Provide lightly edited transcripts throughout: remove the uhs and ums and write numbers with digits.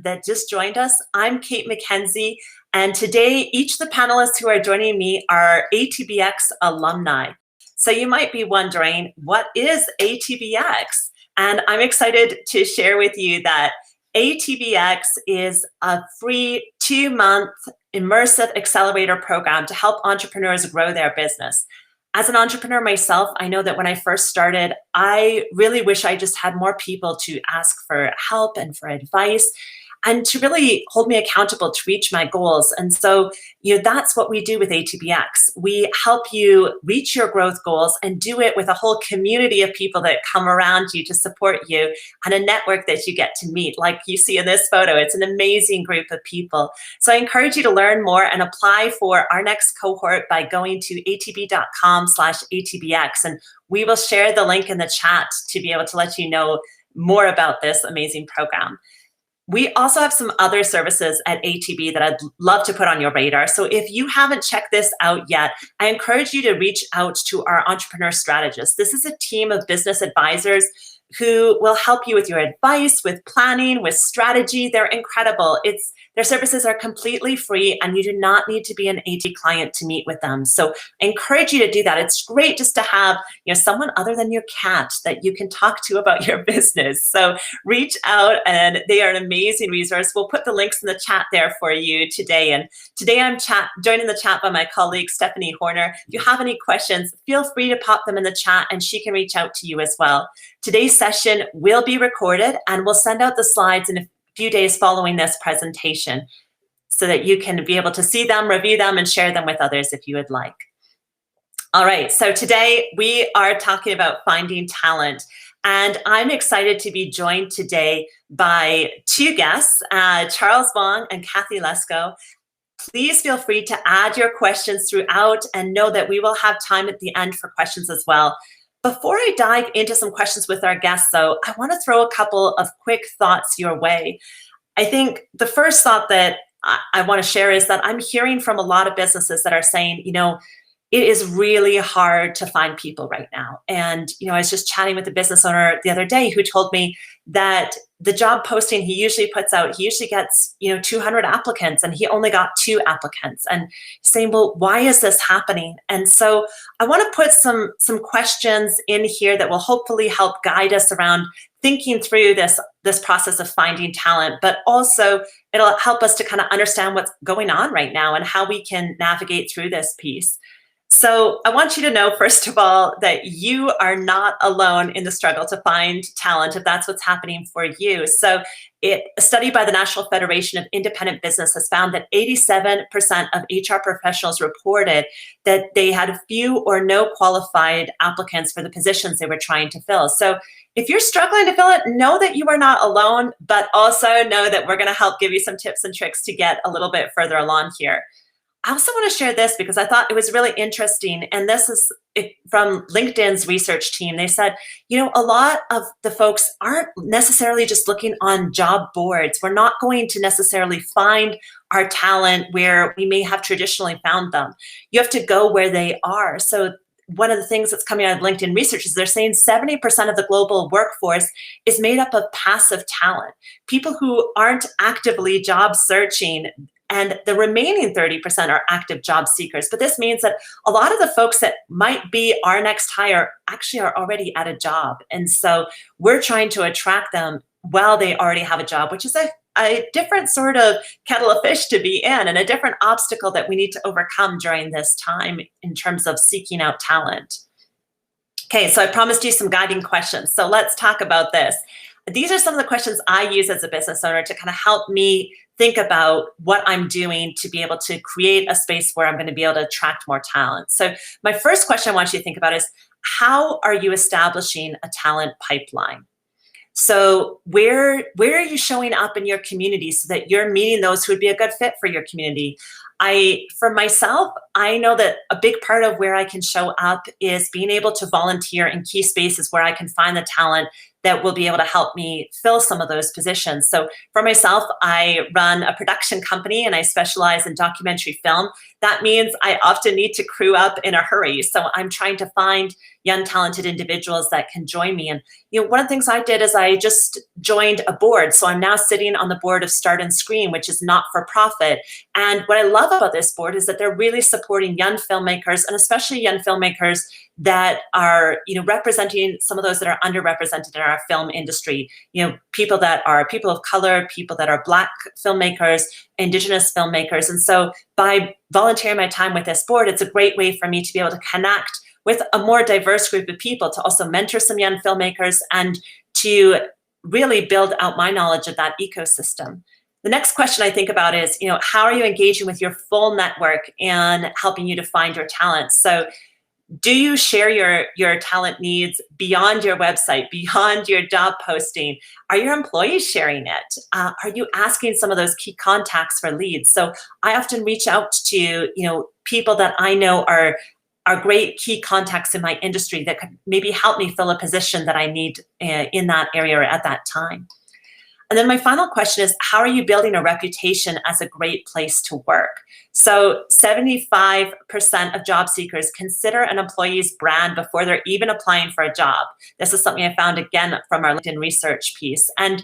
that just joined us, I'm Kate McKenzie, and today each of the panelists who are joining me are ATBX alumni. So you might be wondering, what is ATBX? And I'm excited to share with you that ATBX is a free 2-month immersive accelerator program to help entrepreneurs grow their business. As an entrepreneur myself, I know that when I first started, I really wish I just had more people to ask for help and for advice and to really hold me accountable to reach my goals. And so, that's what we do with ATBX. We help you reach your growth goals and do it with a whole community of people that come around you to support you and a network that you get to meet. Like you see in this photo, it's an amazing group of people. So I encourage you to learn more and apply for our next cohort by going to atb.com/ATBX. And we will share the link in the chat to be able to let you know more about this amazing program. We also have some other services at ATB that I'd love to put on your radar. So if you haven't checked this out yet, I encourage you to reach out to our entrepreneur strategists. This is a team of business advisors who will help you with your advice, with planning, with strategy. They're incredible. Their services are completely free, and you do not need to be an AT client to meet with them. So I encourage you to do that. It's great just to have someone other than your cat that you can talk to about your business. So reach out, and they are an amazing resource. We'll put the links in the chat there for you today. And today I'm joined in the chat by my colleague, Stephanie Horner. If you have any questions, feel free to pop them in the chat, and she can reach out to you as well. Today's session will be recorded, and we'll send out the slides in a few days following this presentation so that you can be able to see them, review them, and share them with others if you would like. All right, so today we are talking about finding talent, and I'm excited to be joined today by two guests, Charles Wong and Kathy Lesko. Please feel free to add your questions throughout, and know that we will have time at the end for questions as well. Before I dive into some questions with our guests, though, I want to throw a couple of quick thoughts your way. I think the first thought that I want to share is that I'm hearing from a lot of businesses that are saying, it is really hard to find people right now. And, I was just chatting with a business owner the other day who told me that the job posting he usually puts out, he usually gets, 200 applicants, and he only got 2 applicants. And saying, well, why is this happening? And so I want to put some questions in here that will hopefully help guide us around thinking through this process of finding talent, but also it'll help us to kind of understand what's going on right now and how we can navigate through this piece. So I want you to know, first of all, that you are not alone in the struggle to find talent, if that's what's happening for you. So a study by the National Federation of Independent Business has found that 87% of HR professionals reported that they had few or no qualified applicants for the positions they were trying to fill. So if you're struggling to fill it, know that you are not alone, but also know that we're going to help give you some tips and tricks to get a little bit further along here. I also want to share this because I thought it was really interesting. And this is from LinkedIn's research team. They said, a lot of the folks aren't necessarily just looking on job boards. We're not going to necessarily find our talent where we may have traditionally found them. You have to go where they are. So one of the things that's coming out of LinkedIn research is they're saying 70% of the global workforce is made up of passive talent, people who aren't actively job searching. And the remaining 30% are active job seekers. But this means that a lot of the folks that might be our next hire actually are already at a job. And so we're trying to attract them while they already have a job, which is a different sort of kettle of fish to be in, and a different obstacle that we need to overcome during this time in terms of seeking out talent. Okay, so I promised you some guiding questions. So let's talk about this. These are some of the questions I use as a business owner to kind of help me think about what I'm doing to be able to create a space where I'm going to be able to attract more talent. So my first question I want you to think about is, how are you establishing a talent pipeline? So where are you showing up in your community so that you're meeting those who would be a good fit for your community? For myself, I know that a big part of where I can show up is being able to volunteer in key spaces where I can find the talent that will be able to help me fill some of those positions. So for myself, I run a production company and I specialize in documentary film. That means I often need to crew up in a hurry. So I'm trying to find young, talented individuals that can join me. And one of the things I did is I just joined a board. So I'm now sitting on the board of Start and Screen, which is not for profit. And what I love about this board is that they're really supporting young filmmakers, and especially young filmmakers that are, representing some of those that are underrepresented in our film industry. People that are people of color, people that are Black filmmakers, Indigenous filmmakers. And so by volunteering my time with this board, it's a great way for me to be able to connect with a more diverse group of people, to also mentor some young filmmakers and to really build out my knowledge of that ecosystem. The next question I think about is, how are you engaging with your full network and helping you to find your talents? So do you share your talent needs beyond your website, beyond your job posting? Are your employees sharing it? Are you asking some of those key contacts for leads? So I often reach out to, people that I know are great key contacts in my industry that could maybe help me fill a position that I need in that area or at that time. And then my final question is, how are you building a reputation as a great place to work? So 75% of job seekers consider an employee's brand before they're even applying for a job. This is something I found again from our LinkedIn research piece. And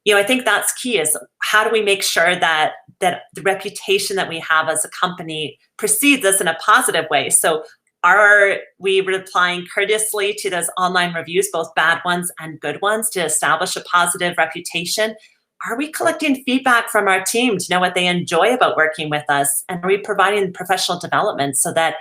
I think that's key, is how do we make sure that the reputation that we have as a company precedes us in a positive way? So are we replying courteously to those online reviews, both bad ones and good ones, to establish a positive reputation? Are we collecting feedback from our team to know what they enjoy about working with us? And are we providing professional development so that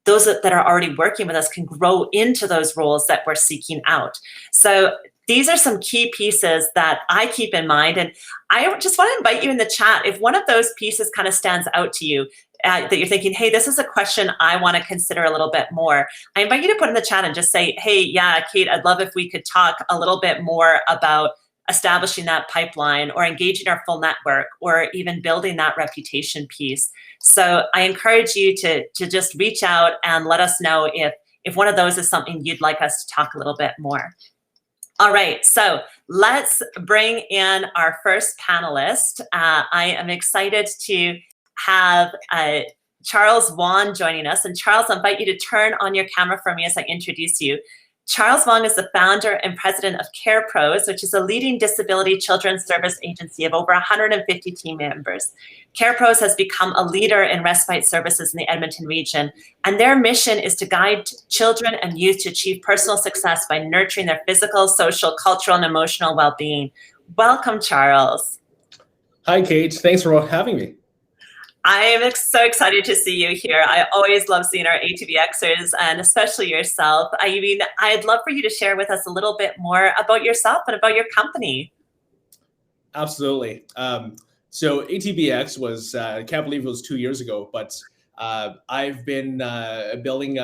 those that are already working with us can grow into those roles that we're seeking out? So these are some key pieces that I keep in mind. And I just want to invite you in the chat, if one of those pieces kind of stands out to you, that you're thinking, hey, this is a question I want to consider a little bit more, I invite you to put in the chat and just say, hey, yeah, Kate, I'd love if we could talk a little bit more about establishing that pipeline or engaging our full network or even building that reputation piece. So I encourage you to just reach out and let us know if one of those is something you'd like us to talk a little bit more. All right, so let's bring in our first panelist. I am excited to have Charles Wong joining us. And Charles, I invite you to turn on your camera for me as I introduce you. Charles Wong is the founder and president of Care Pros, which is a leading disability children's service agency of over 150 team members. Care Pros has become a leader in respite services in the Edmonton region, and their mission is to guide children and youth to achieve personal success by nurturing their physical, social, cultural, and emotional well-being. Welcome, Charles. Hi, Kate. Thanks for having me. I am so excited to see you here. I always love seeing our ATBXers, and especially yourself. I mean, I'd love for you to share with us a little bit more about yourself and about your company. Absolutely. So ATBX was, I can't believe it was 2 years ago, but I've been building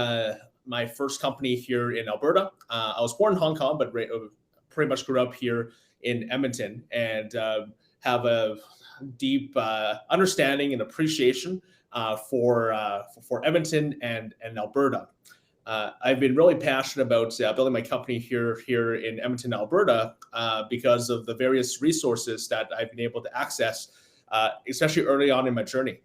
my first company here in Alberta. I was born in Hong Kong, but pretty much grew up here in Edmonton, and have a deep understanding and appreciation for Edmonton and Alberta. I've been really passionate about building my company here in Edmonton, Alberta, because of the various resources that I've been able to access, especially early on in my journey.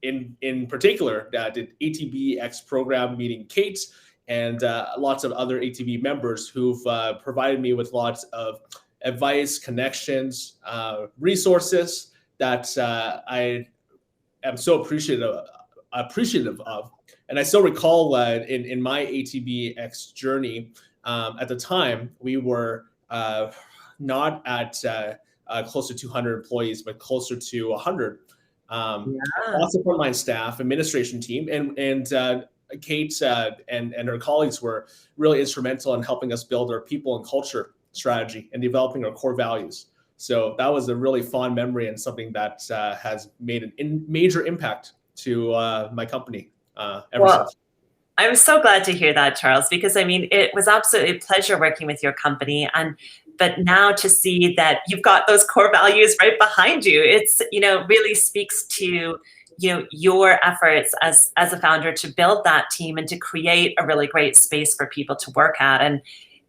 In particular, the ATBX program, meeting Kate and lots of other ATB members who've provided me with lots of advice, connections, resources that I am so appreciative of. And I still recall in my ATBX journey, at the time, we were not at close to 200 employees, but closer to 100. Lots of frontline staff, administration team, and Kate and her colleagues were really instrumental in helping us build our people and culture strategy and developing our core values. So that was a really fond memory and something that has made a major impact to my company ever since. I'm so glad to hear that, Charles, because I mean, it was absolutely a pleasure working with your company. But now to see that you've got those core values right behind you, it's, really speaks to, your efforts as a founder to build that team and to create a really great space for people to work at. And,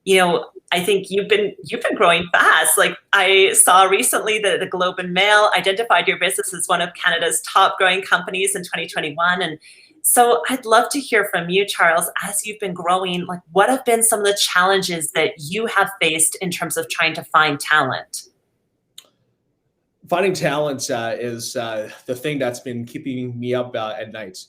I think you've been growing fast. Like I saw recently that the Globe and Mail identified your business as one of Canada's top growing companies in 2021. And so I'd love to hear from you, Charles, as you've been growing, like what have been some of the challenges that you have faced in terms of trying to find talent? Finding talent is the thing that's been keeping me up at night.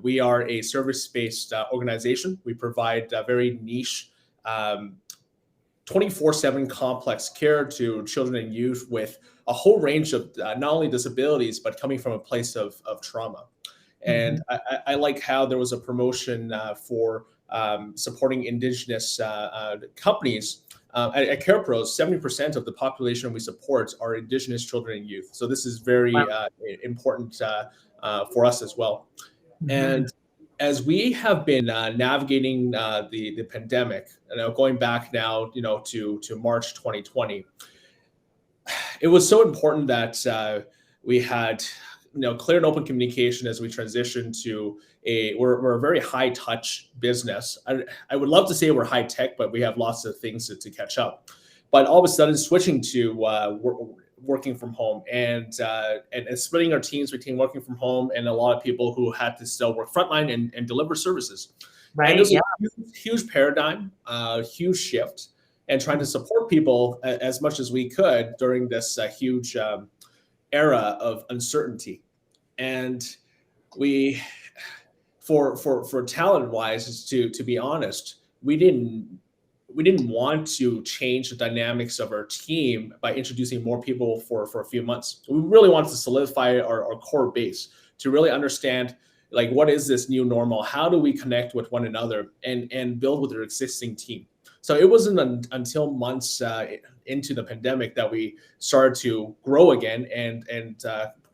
We are a service-based organization. We provide very niche 24/7 complex care to children and youth with a whole range of not only disabilities, but coming from a place of trauma. And I like how there was a promotion for supporting Indigenous companies. At CarePros, 70% of the population we support are Indigenous children and youth. So this is very important for us as well. And as we have been navigating the pandemic, going back now, to March 2020, it was so important that we had clear and open communication as we transition to we're a very high touch business. I would love to say we're high tech, but we have lots of things to catch up. But all of a sudden switching to working from home and splitting our teams between working from home and a lot of people who had to still work frontline and deliver services. Right. And it was a huge paradigm, huge shift, and trying to support people as much as we could during this huge era of uncertainty. And we, for talent wise, to be honest, we didn't want to change the dynamics of our team by introducing more people for a few months. We really wanted to solidify our core base to really understand, like, what is this new normal? How do we connect with one another and build with our existing team? So it wasn't until months into the pandemic that we started to grow again and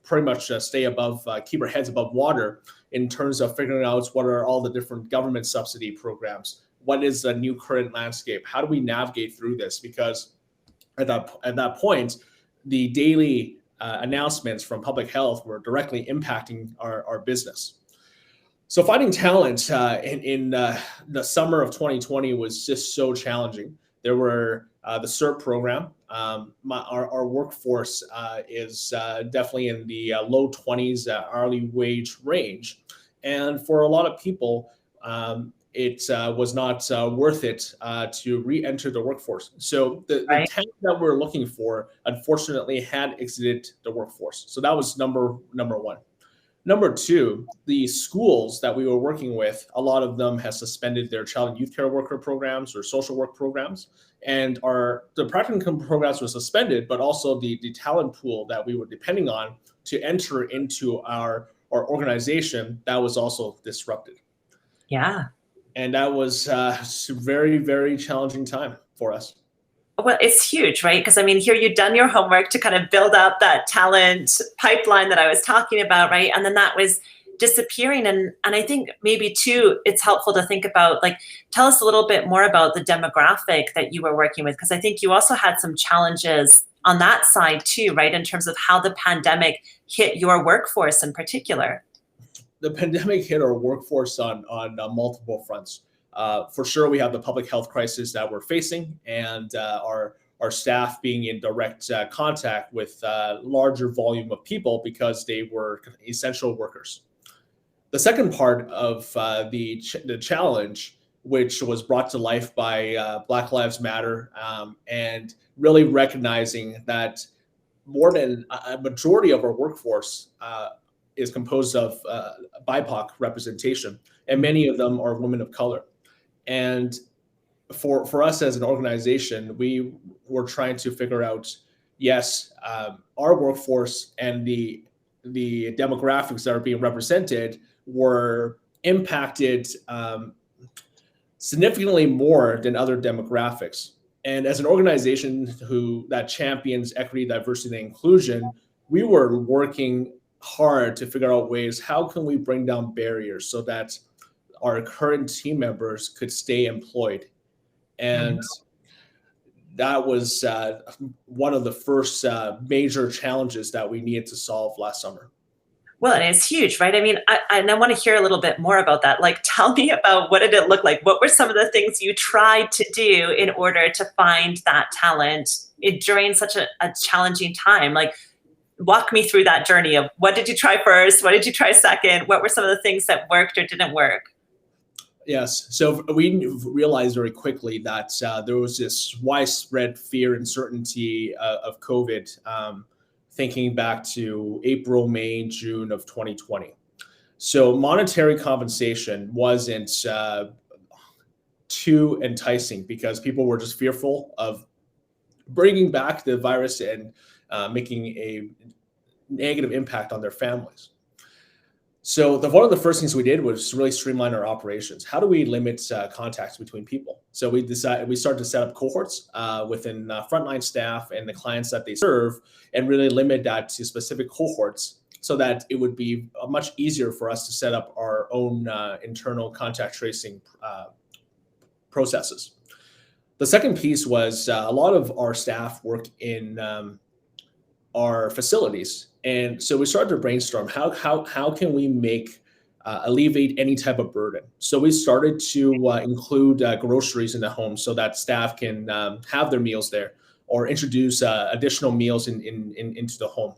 pretty much stay above, keep our heads above water in terms of figuring out what are all the different government subsidy programs. What is the new current landscape? How do we navigate through this? Because at that point, the daily announcements from public health were directly impacting our business. So finding talent in the summer of 2020 was just so challenging. There were the CERT program. Our workforce is definitely in the low 20s hourly wage range. And for a lot of people, it was not worth it to re-enter the workforce. So the talent that we're looking for, unfortunately, had exited the workforce. So that was number one. Number two, the schools that we were working with, a lot of them have suspended their child and youth care worker programs or social work programs. And the practicum programs were suspended, but also the talent pool that we were depending on to enter into our organization, that was also disrupted. Yeah. And that was a very, very challenging time for us. Well, it's huge, right? Because I mean, here you've done your homework to kind of build up that talent pipeline that I was talking about, right? And then that was disappearing. And I think maybe too, it's helpful to think about, like, tell us a little bit more about the demographic that you were working with, because I think you also had some challenges on that side too, right? In terms of how the pandemic hit your workforce in particular. The pandemic hit our workforce on multiple fronts. For sure, we have the public health crisis that we're facing, and our staff being in direct contact with larger volume of people because they were essential workers. The second part of the challenge, which was brought to life by Black Lives Matter, and really recognizing that more than a majority of our workforce is composed of BIPOC representation, and many of them are women of color. And for us as an organization, we were trying to figure out, yes, our workforce and the demographics that are being represented were impacted significantly more than other demographics. And as an organization that champions equity, diversity, and inclusion, we were working hard to figure out ways, how can we bring down barriers so that our current team members could stay employed. And that was one of the first major challenges that we needed to solve last summer. Well, and it's huge, right? I mean, and I want to hear a little bit more about that. Like, tell me about what did it look like? What were some of the things you tried to do in order to find that talent during such a challenging time? Like, walk me through that journey of what did you try first? What did you try second? What were some of the things that worked or didn't work? Yes. So we realized very quickly that there was this widespread fear and uncertainty of COVID, thinking back to April, May, June of 2020. So monetary compensation wasn't too enticing because people were just fearful of bringing back the virus and making a negative impact on their families. So one of the first things we did was really streamline our operations. How do we limit contacts between people? So we started to set up cohorts within frontline staff and the clients that they serve, and really limit that to specific cohorts, so that it would be much easier for us to set up our own internal contact tracing processes. The second piece was a lot of our staff work in our facilities. And so we started to brainstorm how can we make alleviate any type of burden. So we started to include groceries in the home so that staff can have their meals there, or introduce additional meals into the home.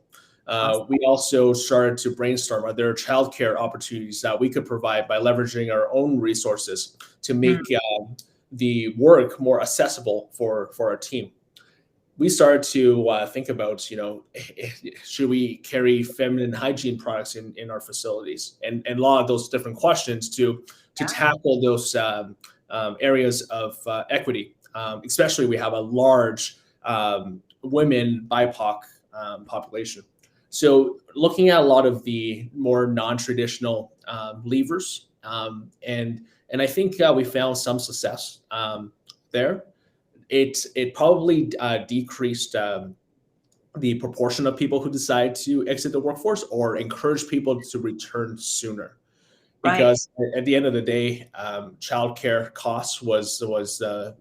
Awesome. We also started to brainstorm, are there childcare opportunities that we could provide by leveraging our own resources to make the work more accessible for our team. We started to think about, should we carry feminine hygiene products in our facilities, and a lot of those different questions to tackle those areas of equity. Especially, we have a large women BIPOC population. So looking at a lot of the more non-traditional levers, and I think we found some success there. It probably decreased the proportion of people who decide to exit the workforce or encourage people to return sooner. Because at the end of the day, childcare costs was the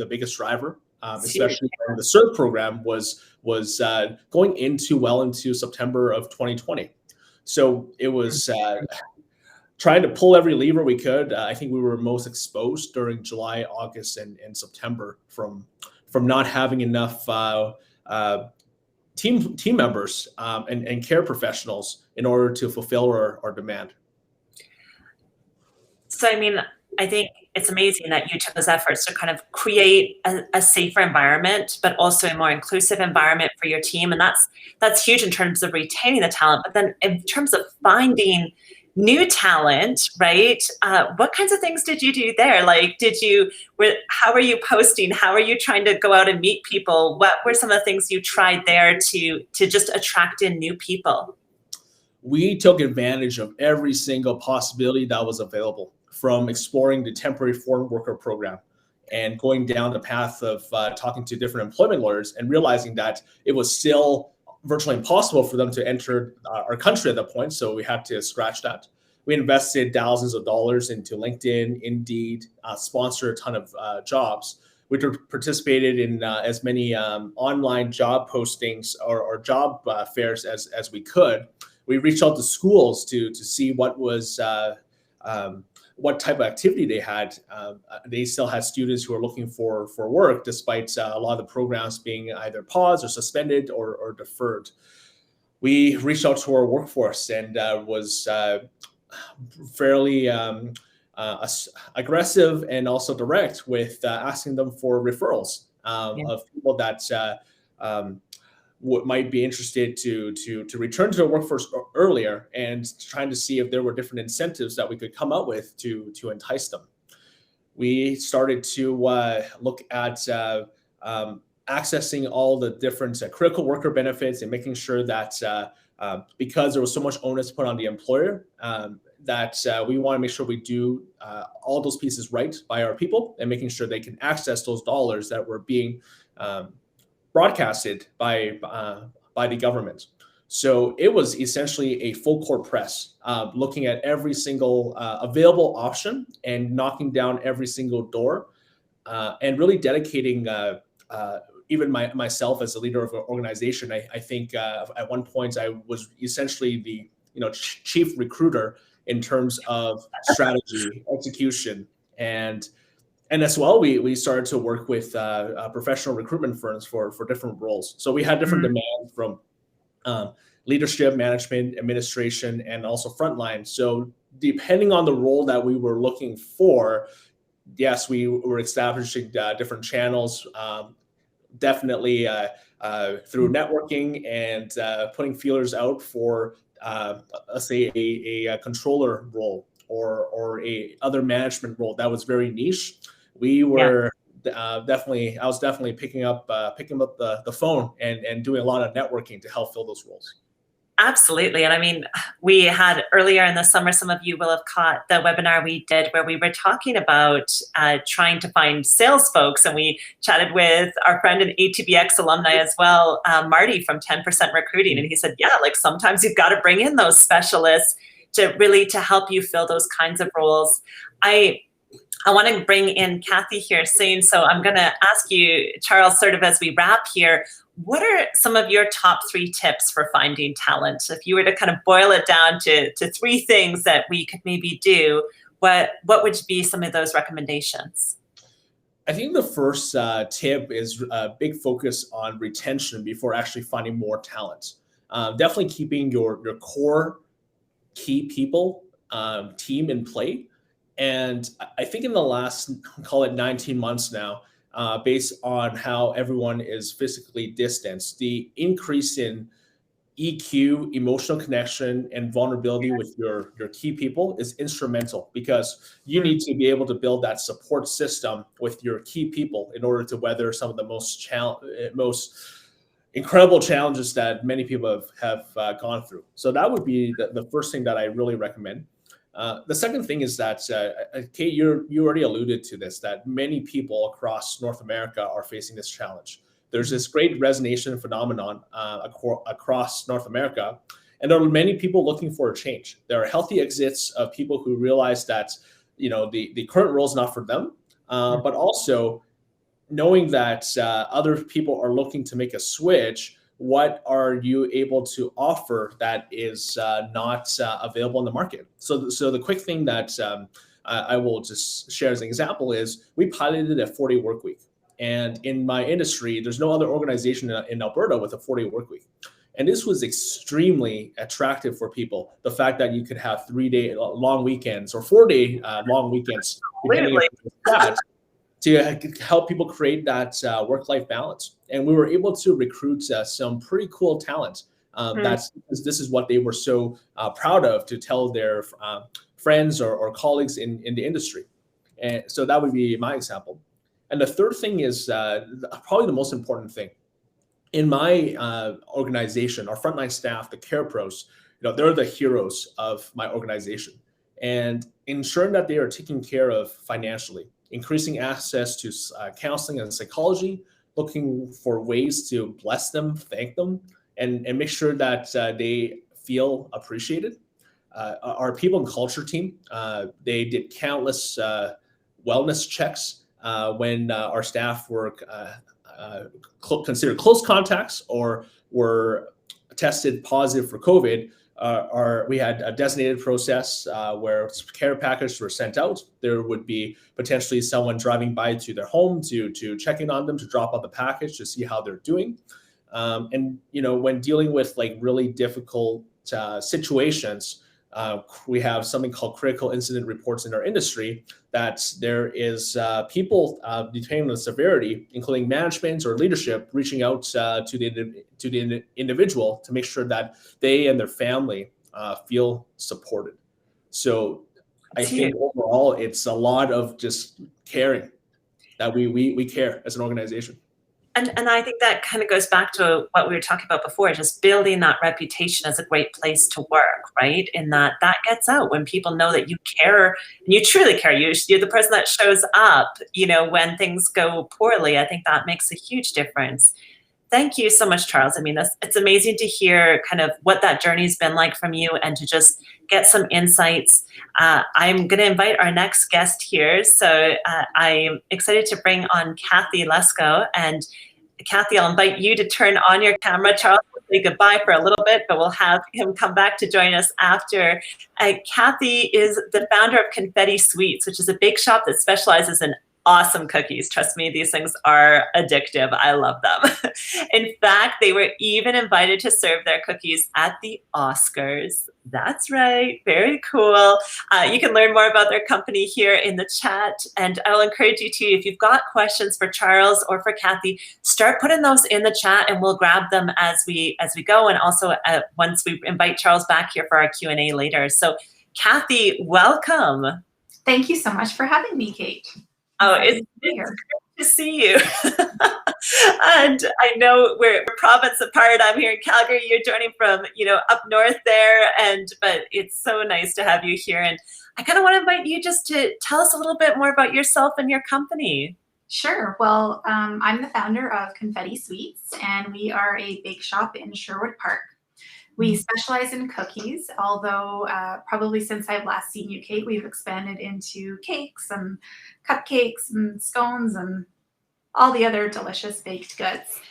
biggest driver, especially when the CERT program was going into September of 2020. So it was trying to pull every lever we could. I think we were most exposed during July, August, and September from not having enough team members and care professionals in order to fulfill our demand. So, I mean, I think it's amazing that you took those efforts to kind of create a safer environment, but also a more inclusive environment for your team. And that's huge in terms of retaining the talent. But then in terms of finding new talent, right? What kinds of things did you do there? Like, how are you posting? How are you trying to go out and meet people? What were some of the things you tried there to just attract in new people? We took advantage of every single possibility that was available, from exploring the temporary foreign worker program and going down the path of talking to different employment lawyers and realizing that it was still virtually impossible for them to enter our country at that point. So we had to scratch that. We invested thousands of dollars into LinkedIn, Indeed, sponsored a ton of jobs. We participated in as many online job postings or job fairs as we could. We reached out to schools to see what was what type of activity they had. They still had students who were looking for work, despite a lot of the programs being either paused or suspended or deferred. We reached out to our workforce and was fairly aggressive and also direct with asking them for referrals of people that might be interested to return to the workforce earlier, and trying to see if there were different incentives that we could come up with to entice them. We started to look at accessing all the different critical worker benefits and making sure that because there was so much onus put on the employer, that we want to make sure we do all those pieces right by our people, and making sure they can access those dollars that were being broadcasted by the government. So it was essentially a full court press, looking at every single available option and knocking down every single door, and really dedicating even myself as a leader of an organization. I think at one point I was essentially chief recruiter in terms of strategy, execution, and as well, we started to work with professional recruitment firms for different roles. So we had different demands from leadership, management, administration, and also frontline. So depending on the role that we were looking for, yes, we were establishing different channels, definitely through networking and putting feelers out for, let's say, a controller role or a other management role that was very niche. We were I was definitely picking up the phone and doing a lot of networking to help fill those roles. Absolutely. And I mean, we had earlier in the summer, some of you will have caught the webinar we did where we were talking about trying to find sales folks. And we chatted with our friend and ATBX alumni as well, Marty from 10% Recruiting. And he said, yeah, like sometimes you've got to bring in those specialists to help you fill those kinds of roles. I want to bring in Kathy here soon. So I'm going to ask you, Charles, sort of as we wrap here, what are some of your top 3 tips for finding talent? If you were to kind of boil it down to 3 things that we could maybe do, what would be some of those recommendations? I think the first tip is a big focus on retention before actually finding more talent. Definitely keeping your core key people team in play. And I think in the last, call it 19 months now, based on how everyone is physically distanced, the increase in EQ, emotional connection, and vulnerability with your key people is instrumental, because you need to be able to build that support system with your key people in order to weather some of the most incredible challenges that many people have gone through. So that would be the first thing that I really recommend. The second thing is that, Kate, you already alluded to this, that many people across North America are facing this challenge. There's this great resignation phenomenon across North America, and there are many people looking for a change. There are healthy exits of people who realize that the current role is not for them, but also knowing that other people are looking to make a switch. What are you able to offer that is not available in the market? So the quick thing that I will just share as an example is we piloted a 4-day work week. And in my industry, there's no other organization in Alberta with a 4-day work week. And this was extremely attractive for people. The fact that you could have 3-day long weekends or 4-day long weekends, depending on that, to help people create that work-life balance. And we were able to recruit some pretty cool talent. This is what they were so proud of to tell their friends or colleagues in the industry. And so that would be my example. And the third thing is probably the most important thing. In my organization, our frontline staff, the care pros, they're the heroes of my organization. And ensuring that they are taken care of financially, increasing access to counseling and psychology, looking for ways to bless them, thank them, and make sure that they feel appreciated. Our people and culture team, they did countless wellness checks when our staff were considered close contacts or were tested positive for COVID. We had a designated process where care packages were sent out. There would be potentially someone driving by to their home to check in on them, to drop off the package, to see how they're doing. And when dealing with like really difficult situations, we have something called critical incident reports in our industry, that there is people depending on the severity, including management or leadership, reaching out to the individual to make sure that they and their family feel supported. So I think overall, it's a lot of just caring, that we care as an organization. And I think that kind of goes back to what we were talking about before, just building that reputation as a great place to work, right? In that gets out when people know that you care, and you truly care. You're the person that shows up, when things go poorly. I think that makes a huge difference. Thank you so much, Charles. I mean, it's amazing to hear kind of what that journey's been like from you, and to just get some insights. I'm going to invite our next guest here. So I'm excited to bring on Kathy Lesko. And Kathy, I'll invite you to turn on your camera. Charles will say goodbye for a little bit, but we'll have him come back to join us after. Kathy is the founder of Confetti Sweets, which is a bake shop that specializes in awesome cookies. Trust me, these things are addictive. I love them. In fact, they were even invited to serve their cookies at the Oscars. That's right. Very cool. You can learn more about their company here in the chat. And I'll encourage you to, if you've got questions for Charles or for Kathy, start putting those in the chat and we'll grab them as we go. And also once we invite Charles back here for our Q&A later. So Kathy, welcome. Thank you so much for having me, Kate. Oh, it's great to see you. And I know we're a province apart. I'm here in Calgary. You're joining from, up north there. But it's so nice to have you here. And I kind of want to invite you just to tell us a little bit more about yourself and your company. Sure. Well, I'm the founder of Confetti Sweets, and we are a bake shop in Sherwood Park. We specialize in cookies, although probably since I've last seen you, Kate, we've expanded into cakes and cupcakes and scones and all the other delicious baked goods.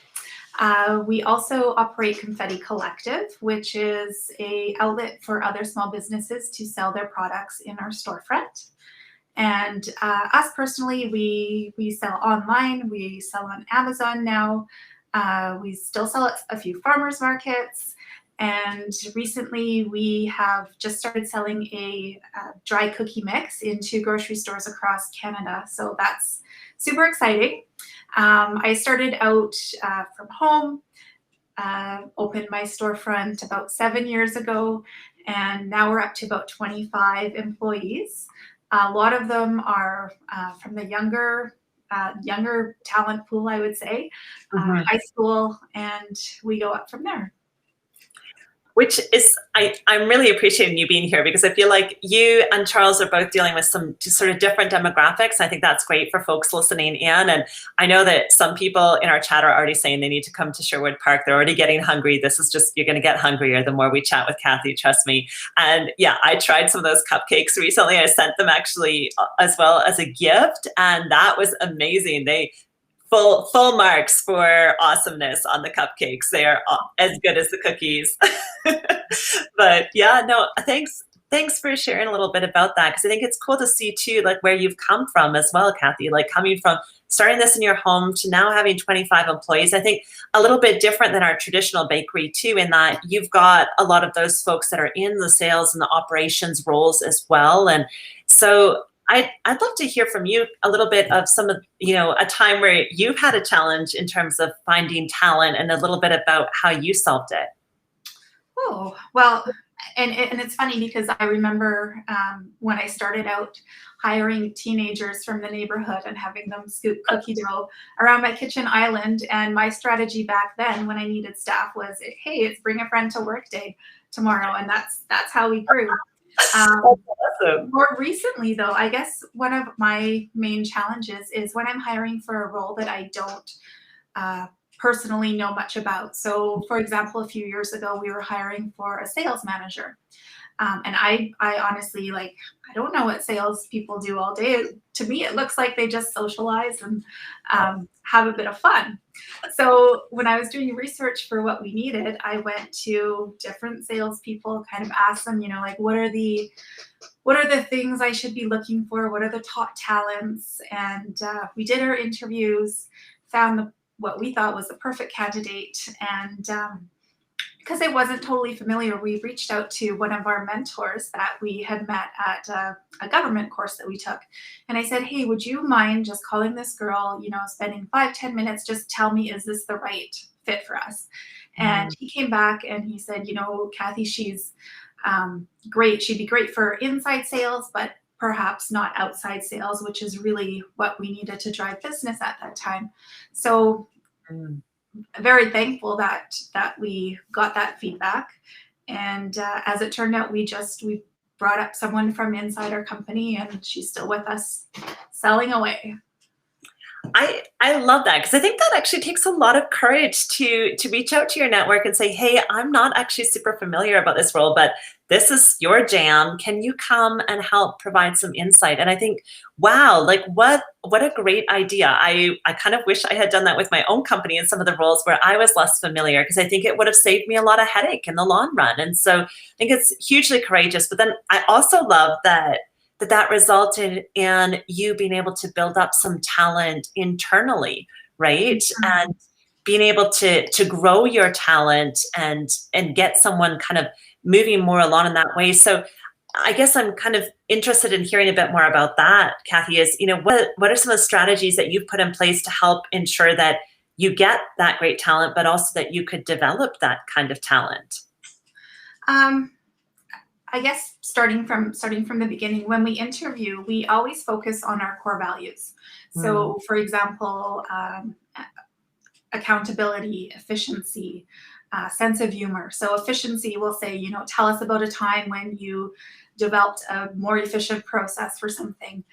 We also operate Confetti Collective, which is an outlet for other small businesses to sell their products in our storefront. And us personally, we sell online. We sell on Amazon now. We still sell at a few farmers markets. And recently we have just started selling a dry cookie mix into grocery stores across Canada. So that's super exciting. I started out from home, opened my storefront about 7 years ago, and now we're up to about 25 employees. A lot of them are from the younger talent pool, I would say, high school, and we go up from there. Which is, I'm really appreciating you being here because I feel like you and Charles are both dealing with some sort of different demographics. I think that's great for folks listening in. And I know that some people in our chat are already saying they need to come to Sherwood Park. They're already getting hungry. This is just, you're going to get hungrier the more we chat with Kathy, trust me. And yeah, I tried some of those cupcakes recently. I sent them actually as well as a gift. And that was amazing. They full marks for awesomeness on the cupcakes. They are as good as the cookies. But yeah, no, thanks for sharing a little bit about that, because I think it's cool to see too, like where you've come from as well, Kathy, like coming from starting this in your home to now having 25 employees. I think a little bit different than our traditional bakery too, in that you've got a lot of those folks that are in the sales and the operations roles as well. And so I'd love to hear from you a little bit of some of, a time where you've had a challenge in terms of finding talent and a little bit about how you solved it. Oh, well, and it's funny because I remember when I started out hiring teenagers from the neighborhood and having them scoop cookie dough around my kitchen island. And my strategy back then when I needed staff was, hey, it's bring a friend to work day tomorrow. And that's how we grew. Awesome. More recently, though, I guess one of my main challenges is when I'm hiring for a role that I don't personally know much about. So, for example, a few years ago, we were hiring for a sales manager. And I honestly, I don't know what sales people do all day. To me, it looks like they just socialize and have a bit of fun. So when I was doing research for what we needed, I went to different salespeople, kind of asked them, what are the things I should be looking for? What are the top talents? And we did our interviews, found what we thought was the perfect candidate. And because I wasn't totally familiar, we reached out to one of our mentors that we had met at a government course that we took. And I said, hey, would you mind just calling this girl, spending 5-10 minutes, just tell me, is this the right fit for us? And he came back and he said, Kathy, she's great. She'd be great for inside sales, but perhaps not outside sales, which is really what we needed to drive business at that time. So very thankful that we got that feedback. And as it turned out, we brought up someone from inside our company, and she's still with us selling away. I love that, because I think that actually takes a lot of courage to reach out to your network and say, hey, I'm not actually super familiar about this role, but this is your jam. Can you come and help provide some insight? And I think, wow, like what a great idea. I kind of wish I had done that with my own company in some of the roles where I was less familiar, because I think it would have saved me a lot of headache in the long run. And so I think it's hugely courageous. But then I also love that resulted in you being able to build up some talent internally, right? And being able to grow your talent and get someone kind of moving more along in that way. So I guess I'm kind of interested in hearing a bit more about that, Kathy, is, what are some of the strategies that you've put in place to help ensure that you get that great talent, but also that you could develop that kind of talent? I guess starting from the beginning, when we interview, we always focus on our core values. So, for example, accountability, efficiency, sense of humor. So efficiency will say, tell us about a time when you developed a more efficient process for something.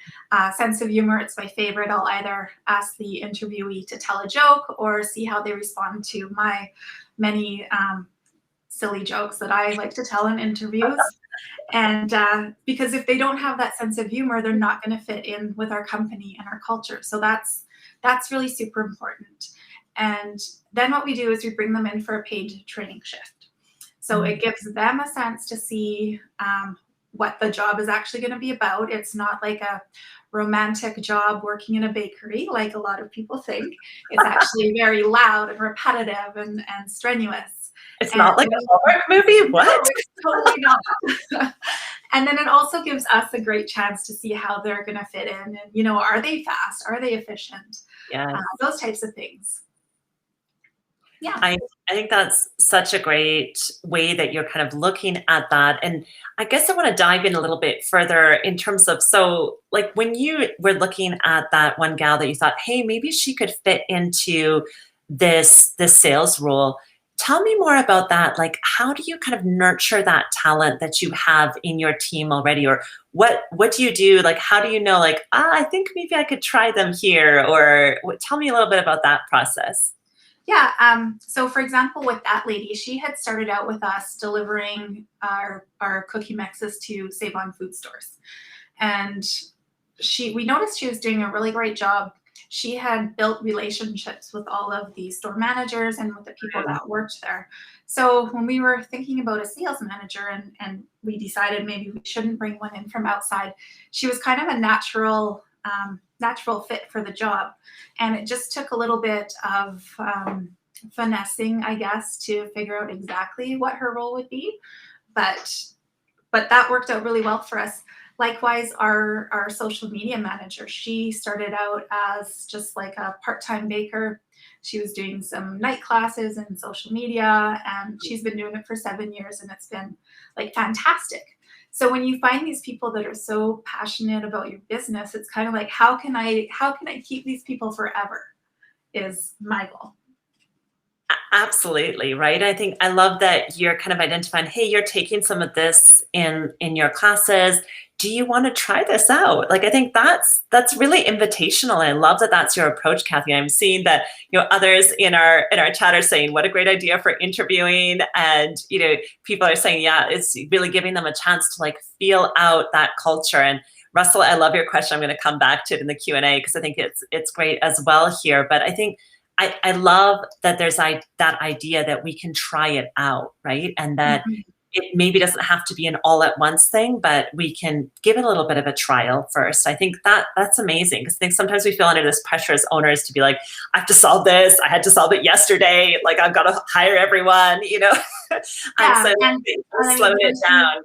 Sense of humor, it's my favorite. I'll either ask the interviewee to tell a joke or see how they respond to my many silly jokes that I like to tell in interviews. And because if they don't have that sense of humor, they're not going to fit in with our company and our culture. So that's really super important. And then what we do is we bring them in for a paid training shift. So it gives them a sense to see what the job is actually going to be about. It's not like a romantic job working in a bakery, like a lot of people think. It's actually very loud and repetitive and strenuous. It's not like a Hallmark movie? What? No, it's totally not. And then it also gives us a great chance to see how they're going to fit in. And, are they fast? Are they efficient? Yeah. Those types of things. Yeah. I think that's such a great way that you're kind of looking at that. And I guess I want to dive in a little bit further in terms of, so like when you were looking at that one gal that you thought, hey, maybe she could fit into this sales role. Tell me more about that. Like, how do you kind of nurture that talent that you have in your team already? Or what do you do? Like, how do you know, like, I think maybe I could try them here? Or tell me a little bit about that process. Yeah. So for example, with that lady, she had started out with us delivering our cookie mixes to Save On food stores. And we noticed she was doing a really great job. She had built relationships with all of the store managers and with the people that worked there. So when we were thinking about a sales manager and we decided maybe we shouldn't bring one in from outside, she was kind of a natural fit for the job. And it just took a little bit of finessing, I guess, to figure out exactly what her role would be. But that worked out really well for us. Likewise, our social media manager, she started out as just like a part-time baker. She was doing some night classes in social media, and she's been doing it for 7 years, and it's been like fantastic. So when you find these people that are so passionate about your business, it's kind of like, how can I keep these people forever is my goal. Absolutely, right? I think I love that you're kind of identifying, hey, you're taking some of this in your classes. Do you want to try this out? Like, I think that's really invitational. I love that that's your approach, Kathy. I'm seeing that, others in our chat are saying, what a great idea for interviewing. And, people are saying, yeah, it's really giving them a chance to like feel out that culture. And Russell, I love your question. I'm going to come back to it in the Q&A because I think it's great as well here. But I think I love that there's that idea that we can try it out, right? And that it maybe doesn't have to be an all at once thing, but we can give it a little bit of a trial first. I think that's amazing, because I think sometimes we feel under this pressure as owners to be like, I have to solve this. I had to solve it yesterday. Like, I've got to hire everyone, Yeah, and slowing it down.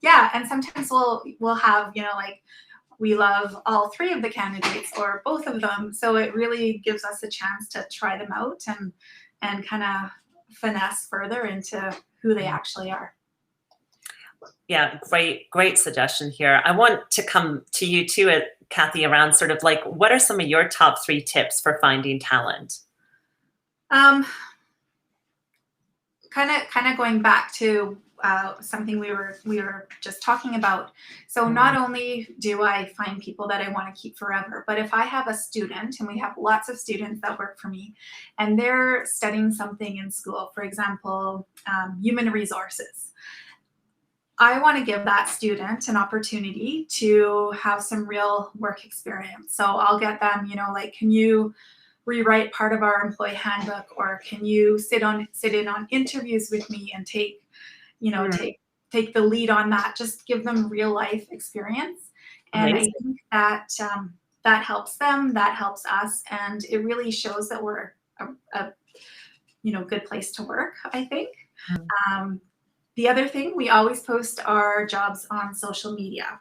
Yeah, and sometimes we'll have, like, we love all three of the candidates or both of them. So it really gives us a chance to try them out and kind of finesse further into who they actually are. Yeah, great suggestion here. I want to come to you too, Kathy, around sort of like, what are some of your top 3 tips for finding talent? Kind of going back to something we were just talking about. So not only do I find people that I want to keep forever, but if I have a student, and we have lots of students that work for me, and they're studying something in school, for example, human resources, I want to give that student an opportunity to have some real work experience. So I'll get them, like, can you rewrite part of our employee handbook, or can you sit in on interviews with me and take the lead on that? Just give them real life experience. And Amazing. I think that that helps them, that helps us, and it really shows that we're a good place to work, I think. The other thing, we always post our jobs on social media.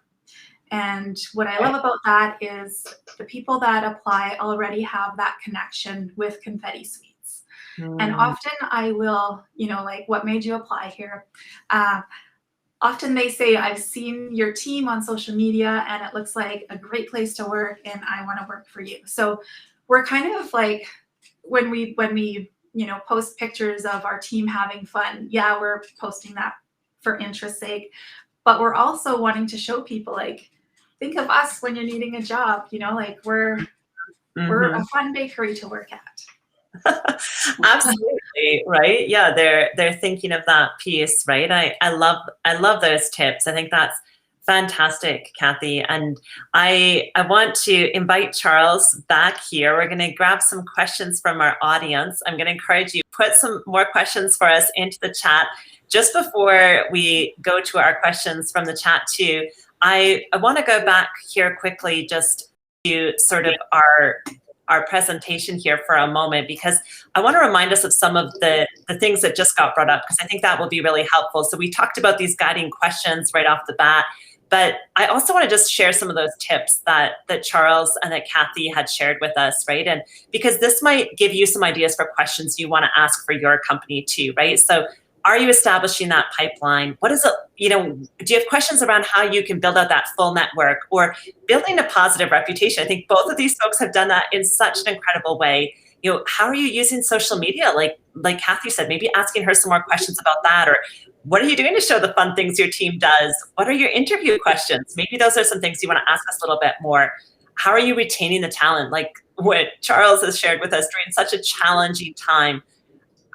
And what I love about that is the people that apply already have that connection with Confetti Suites. And often I will, like, what made you apply here? Often they say, I've seen your team on social media and it looks like a great place to work and I want to work for you. So we're kind of like, when we post pictures of our team having fun, yeah, we're posting that for interest's sake, but we're also wanting to show people, like, think of us when you're needing a job, like we're a fun bakery to work at. Absolutely, right? Yeah, they're thinking of that piece, right? I love those tips. I think that's fantastic, Kathy. And I want to invite Charles back here. We're going to grab some questions from our audience. I'm going to encourage you to put some more questions for us into the chat. Just before we go to our questions from the chat too, I want to go back here quickly just to sort of our presentation here for a moment, because I want to remind us of some of the things that just got brought up, because I think that will be really helpful. So we talked about these guiding questions right off the bat, but I also want to just share some of those tips that Charles and that Kathy had shared with us, right? And because this might give you some ideas for questions you want to ask for your company too, right? So are you establishing that pipeline? What is it, do you have questions around how you can build out that full network or building a positive reputation? I think both of these folks have done that in such an incredible way. How are you using social media? Like Kathy said, maybe asking her some more questions about that, or what are you doing to show the fun things your team does? What are your interview questions? Maybe those are some things you want to ask us a little bit more. How are you retaining the talent? Like what Charles has shared with us during such a challenging time.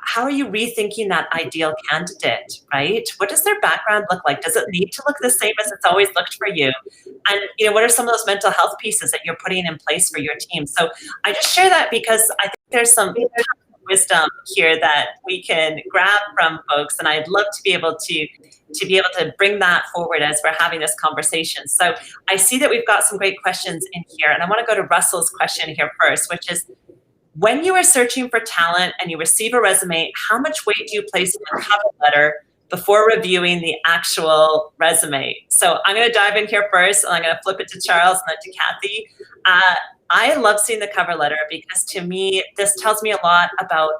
How are you rethinking that ideal candidate, right? What does their background look like? Does it need to look the same as it's always looked for you? And what are some of those mental health pieces that you're putting in place for your team? So I just share that because I think there's some wisdom here that we can grab from folks, and I'd love to be able to bring that forward as we're having this conversation. So I see that we've got some great questions in here, and I want to go to Russell's question here first, which is, when you are searching for talent and you receive a resume, how much weight do you place in the cover letter before reviewing the actual resume? So I'm going to dive in here first, and I'm going to flip it to Charles and then to Kathy. I love seeing the cover letter because to me, this tells me a lot about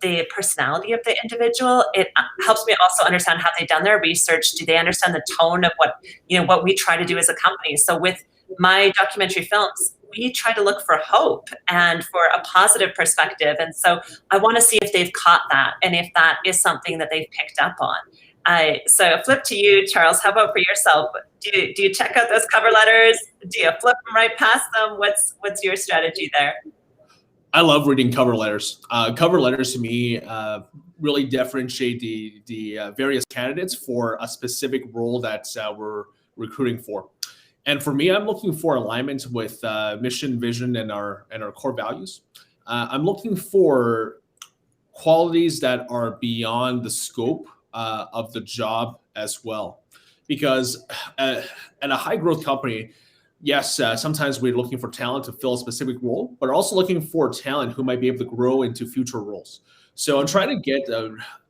the personality of the individual. It helps me also understand how they've done their research. Do they understand the tone of what we try to do as a company? So with my documentary films, we try to look for hope and for a positive perspective. And so I want to see if they've caught that and if that is something that they've picked up on. So flip to you, Charles. How about for yourself? Do you check out those cover letters? Do you flip them right past them? What's your strategy there? I love reading cover letters. Cover letters to me really differentiate the various candidates for a specific role that we're recruiting for. And for me, I'm looking for alignment with mission, vision, and our core values. I'm looking for qualities that are beyond the scope of the job as well. Because at a high growth company, yes, sometimes we're looking for talent to fill a specific role, but also looking for talent who might be able to grow into future roles. So I'm trying to get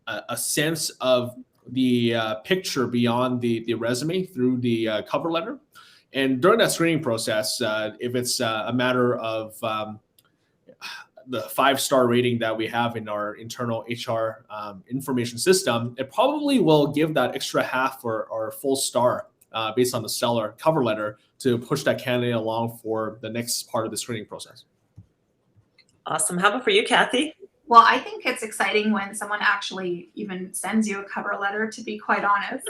a sense of the picture beyond the resume through the cover letter. And during that screening process, if it's a matter of the 5-star rating that we have in our internal HR information system, it probably will give that extra half or full star based on the stellar cover letter to push that candidate along for the next part of the screening process. Awesome. How about for you, Kathy? Well, I think it's exciting when someone actually even sends you a cover letter, to be quite honest.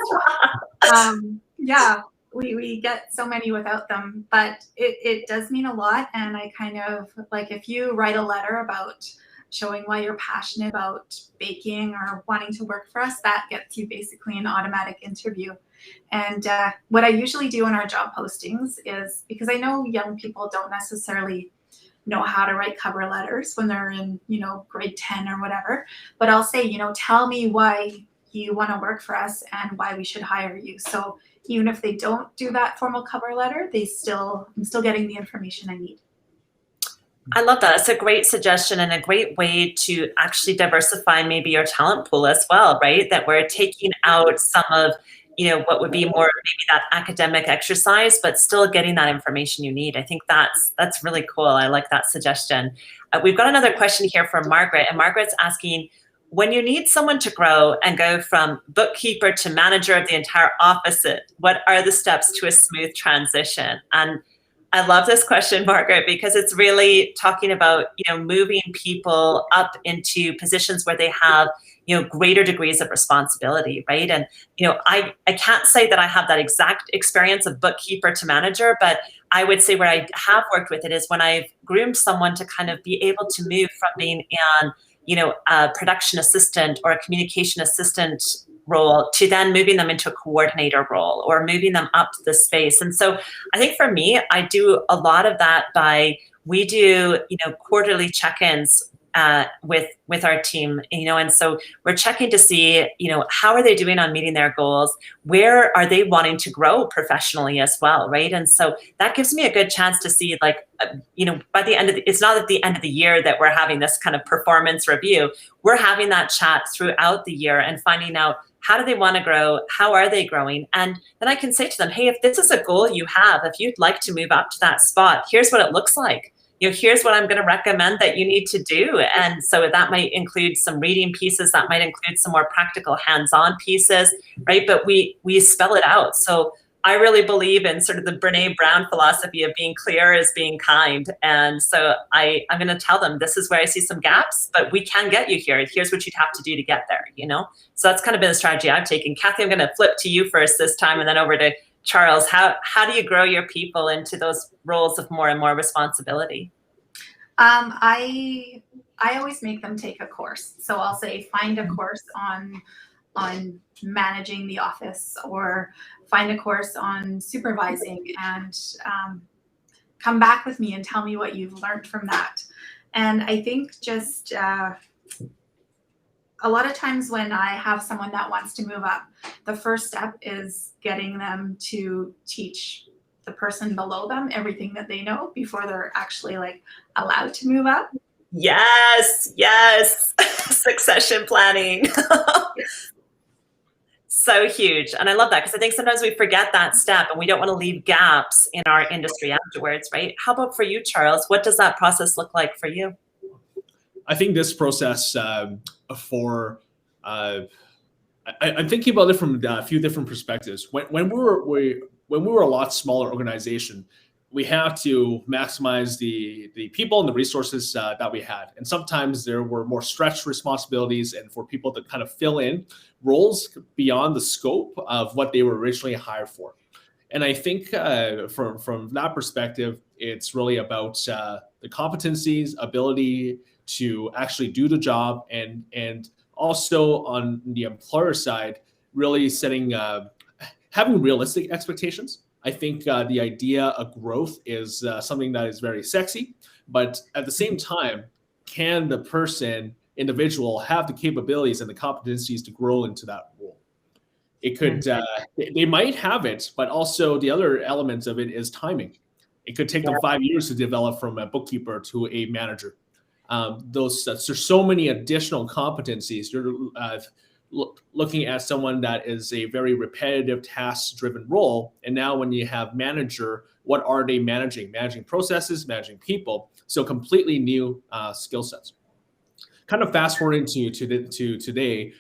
Yeah, we get so many without them, but it does mean a lot. And I kind of like, if you write a letter about showing why you're passionate about baking or wanting to work for us, that gets you basically an automatic interview. And what I usually do in our job postings is, because I know young people don't necessarily know how to write cover letters when they're in, grade 10 or whatever, but I'll say, tell me why you want to work for us and why we should hire you. So even if they don't do that formal cover letter, I'm still getting the information I need. I love that. It's a great suggestion and a great way to actually diversify maybe your talent pool as well, right? That we're taking out some of, what would be more maybe that academic exercise, but still getting that information you need. I think that's really cool. I like that suggestion. We've got another question here from Margaret, and Margaret's asking, when you need someone to grow and go from bookkeeper to manager of the entire office, what are the steps to a smooth transition? And I love this question, Margaret, because it's really talking about, moving people up into positions where they have, greater degrees of responsibility, right? And, I can't say that I have that exact experience of bookkeeper to manager, but I would say where I have worked with it is when I've groomed someone to kind of be able to move from being an, a production assistant or a communication assistant role to then moving them into a coordinator role or moving them up the space. And so I think for me, I do a lot of that we do, quarterly check-ins with our team, and so we're checking to see, how are they doing on meeting their goals? Where are they wanting to grow professionally as well, right? And so that gives me a good chance to see, by the end of it's not at the end of the year that we're having this kind of performance review. We're having that chat throughout the year and finding out, how do they want to grow? How are they growing? And then I can say to them, hey, if this is a goal you have, if you'd like to move up to that spot, here's what it looks like. Here's what I'm going to recommend that you need to do. And so that might include some reading pieces, that might include some more practical hands-on pieces, right? But we spell it out. So I really believe in sort of the Brene Brown philosophy of being clear is being kind. And so I'm going to tell them, this is where I see some gaps, but we can get you here. Here's what you'd have to do to get there, So that's kind of been a strategy I've taken. Kathy, I'm going to flip to you first this time and then over to Charles. How do you grow your people into those roles of more and more responsibility? I always make them take a course. So I'll say, find a course on managing the office, or find a course on supervising, and come back with me and tell me what you've learned from that. And I think just a lot of times when I have someone that wants to move up, the first step is getting them to teach the person below them everything that they know before they're actually allowed to move up. Yes. Succession planning. So huge. And I love that, because I think sometimes we forget that step and we don't want to leave gaps in our industry afterwards, right? How about for you, Charles? What does that process look like for you? I think this process I'm thinking about it from a few different perspectives. When we were a lot smaller organization, we have to maximize the people and the resources that we had. And sometimes there were more stretched responsibilities and for people to kind of fill in roles beyond the scope of what they were originally hired for. And I think from that perspective, it's really about the competencies, ability to actually do the job, and also on the employer side, really having realistic expectations. I think the idea of growth is something that is very sexy, but at the same time, can the individual have the capabilities and the competencies to grow into that role? It could, they might have it, but also the other element of it is timing. It could take them 5 years to develop from a bookkeeper to a manager. There's so many additional competencies. You're looking at someone that is a very repetitive, task-driven role, and now when you have manager, what are they managing? Managing processes, managing people. So completely new skill sets. Kind of fast forwarding to today,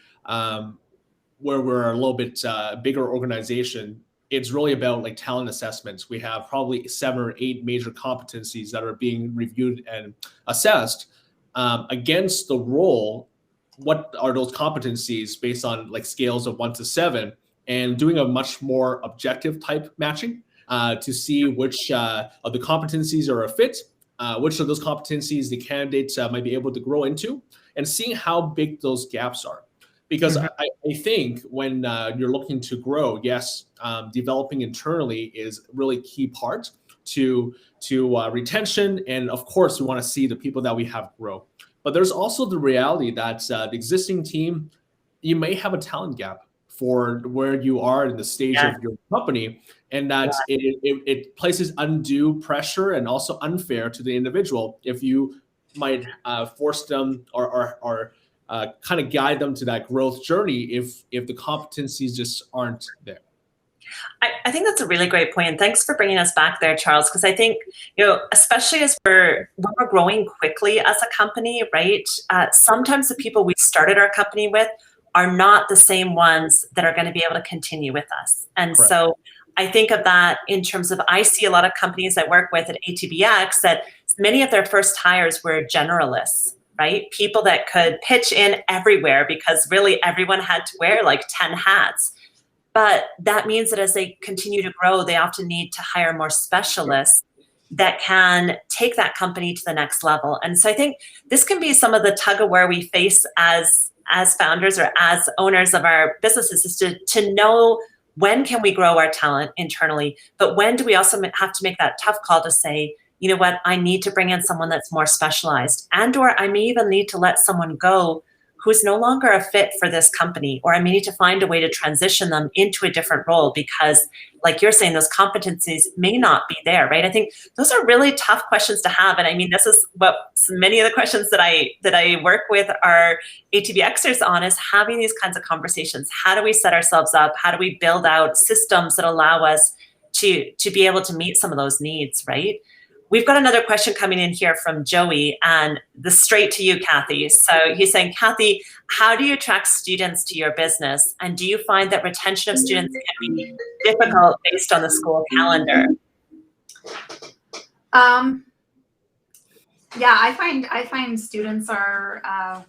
where we're a little bit bigger organization. It's really about talent assessments. We have probably 7 or 8 major competencies that are being reviewed and assessed. against the role, what are those competencies based on like scales of 1 to 7, and doing a much more objective type matching to see which of the competencies are a fit, which of those competencies the candidates might be able to grow into, and seeing how big those gaps are. Because I think when you're looking to grow, yes, developing internally is a really key part to retention. And of course, we want to see the people that we have grow. But there's also the reality that the existing team, you may have a talent gap for where you are in the stage of your company, and that it places undue pressure and also unfair to the individual if you might force them or kind of guide them to that growth journey if the competencies just aren't there. I think that's a really great point. And thanks for bringing us back there, Charles, because I think, especially as when we're growing quickly as a company, right? Sometimes the people we started our company with are not the same ones that are going to be able to continue with us. And Correct. So I think of that in terms of, I see a lot of companies I work with at ATBX that many of their first hires were generalists, right? People that could pitch in everywhere because really everyone had to wear like 10 hats. But that means that as they continue to grow, they often need to hire more specialists that can take that company to the next level. And so I think this can be some of the tug of war we face as founders or as owners of our businesses, is to know when can we grow our talent internally, but when do we also have to make that tough call to say, you know what, I need to bring in someone that's more specialized, and or I may even need to let someone go who's no longer a fit for this company, or I may need to find a way to transition them into a different role because, like you're saying, those competencies may not be there, right? I think those are really tough questions to have. And I mean, this is what many of the questions that I work with our ATBXers on, is having these kinds of conversations. How do we set ourselves up? How do we build out systems that allow us to be able to meet some of those needs, right? We've got another question coming in here from Joey, and this straight to you, Kathy. So he's saying, Kathy, how do you attract students to your business? And do you find that retention of students can be difficult based on the school calendar? Yeah, I find students are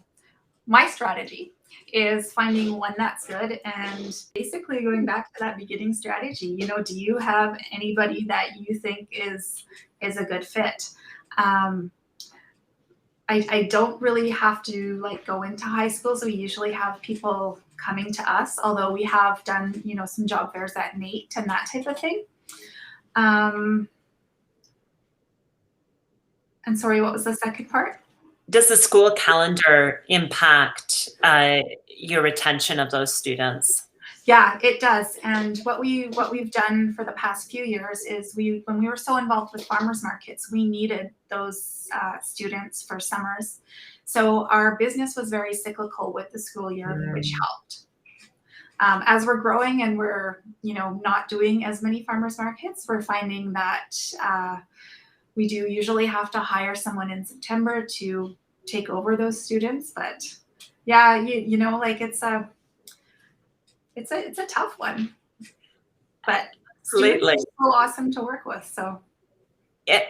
my strategy is finding one that's good, and basically going back to that beginning strategy. Do you have anybody that you think is a good fit? I don't really have to go into high schools. We usually have people coming to us, although we have done some job fairs at NATE and that type of thing. And sorry, what was the second part? Does the school calendar impact your retention of those students? Yeah, it does. And what we've done for the past few years is when we were so involved with farmers markets, we needed those students for summers. So our business was very cyclical with the school year, which helped. As we're growing and we're not doing as many farmers markets, we're finding that we do usually have to hire someone in September to take over those students. But yeah, it's a tough one, but Absolutely. It's so awesome to work with. So.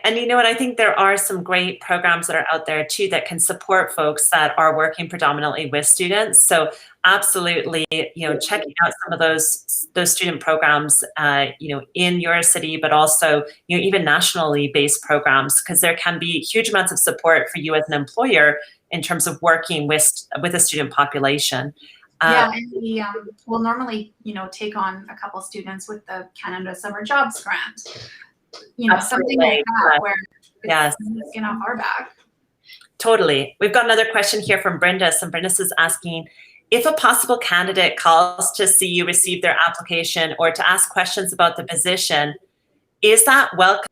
And you know what, I think there are some great programs that are out there too that can support folks that are working predominantly with students. So absolutely, checking out some of those student programs, in your city, but also, even nationally based programs, because there can be huge amounts of support for you as an employer in terms of working with a student population. Yeah, and we will normally, take on a couple students with the Canada Summer Jobs Grant. Something like that, where it's skin off our back. Totally. We've got another question here from Brenda. And Brenda is asking, if a possible candidate calls to see you receive their application or to ask questions about the position, is that welcome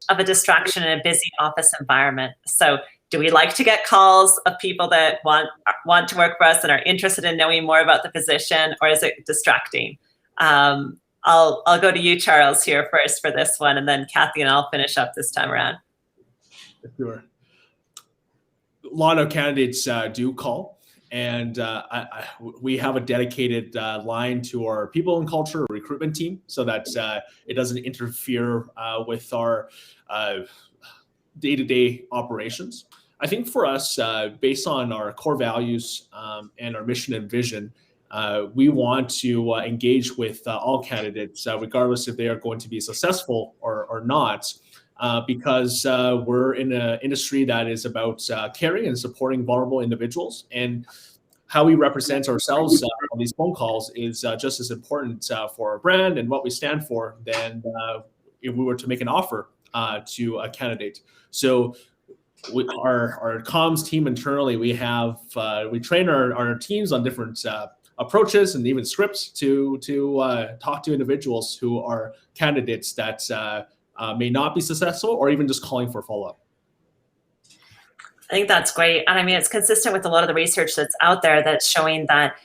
of a distraction in a busy office environment? So do we like to get calls of people that want to work for us and are interested in knowing more about the position, or is it distracting? I'll go to you, Charles, here first for this one, and then Kathy and I'll finish up this time around. Sure. A lot of candidates do call, and we have a dedicated line to our people and culture recruitment team so that it doesn't interfere with our day-to-day operations. I think for us, based on our core values and our mission and vision, we want to engage with all candidates, regardless if they are going to be successful or not, because we're in an industry that is about caring and supporting vulnerable individuals. And how we represent ourselves on these phone calls is just as important for our brand and what we stand for than if we were to make an offer to a candidate. So our comms team internally, we train our teams on different approaches and even scripts to talk to individuals who are candidates that may not be successful or even just calling for follow-up. I think that's great. And I mean, it's consistent with a lot of the research that's out there that's showing that,